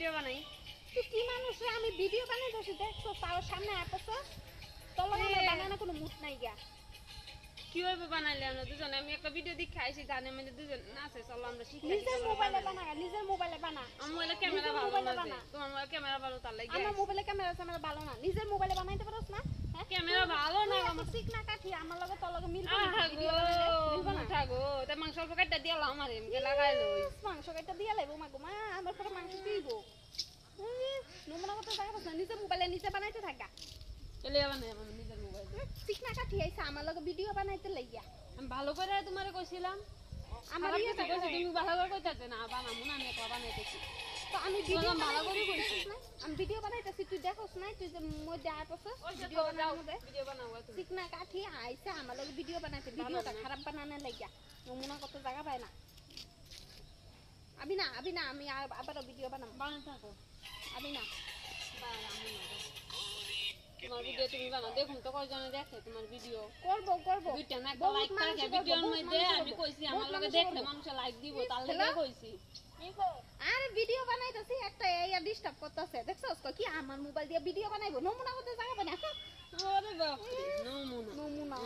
Video বানাই। তুই কি মানুষ রে? আমি ভিডিও বানাইতেছি দেখছো, তার সামনে আপছ তোর লগে আমার বানানো কোনো মুড নাই গা। কিভাবে বানাইলে আমরা দুজনে? আমি একটা ভিডিও দেখে আইছি, গানের মধ্যে দুজন নাচে, চলো আমরা শিখি। নিজের মোবাইলে বানা, নিজের মোবাইলে বানা। আমার মোবাইলে ক্যামেরা নিজের ভালো মোবাইলে না যে, বানা। তোমার মোবাইলে ক্যামেরা ভালো, তার লাগি আমার মোবাইলে ক্যামেরা ভালো না, নিজের মোবাইলে বানাইতে পারছ না? হ্যাঁ ক্যামেরা ভালো না আমার। ঠিক না কাঠি আমার লগে তোর লগে মিলবে না, আহা ভিডিও গো, বানাইলে মিলবে না। মুঠা গো, তা মাংস অল্প কাটটা দিয়ালা আমার এমকে লাগাই লই। মাংস কাটা দিয়া লাইবো মা গো মা, আমার পরে মাংস দিব। নমুনা কত জায়গা পাস না, নিজের মোবাইলে নিজে বানাইতে থাকা। চলে যাবা না আমার নিজের মোবাইলে। ঠিক না কাঠি আইছে আমার লগে ভিডিও বানাইতে লাইয়া। আমি ভালো করে তোমারে কইছিলাম, আমার আমার ইয়ে কিছু কইছি, তুমি ভালো করে কইতাতে না, বানামু না, আমি একলা বানাইতেছি। তো আমি ভিডিও বললাম ভালো করে বানাইতেছি, কইছি। দেখছ না? আমি ভিডিও বানাইতেছি, তুই দেখছ না? তুই যে মধ্যে আয় পড়ছ ভিডিও যাও বানানোর মধ্যে। ভিডিও বানাও তুমি। ঠিক না কাঠি আইছে আমার লগে ভিডিও বানাইতে, ভিডিওটা খারাপ বানানোর লাইয়া। নমুনা কত জায়গা পায় না। আমি আবারও ভিডিও বানাবো। বানাই থাকো। আমি না আমি না। তোমার ভিডিও তুমি বানাও, দেখুন তো কয়জনে দেখে তোমার ভিডিও। করবো দুইটা না একটা লাইক থাকে ভিডিওর মধ্যে, আমি কইছি আমার লগে দেখলে মানুষ লাইক দিব, তার লাগি কইছি। আরে ভিডিও বানাইতেছি একটা এয়া ডিস্টার্ব করতেছে, দেখছস কি আমার মোবাইল দিয়ে ভিডিও বানাইবো? নমুনা করতে জায়গা পায় না। ওরে বাপ রে, নমুনা নমুনা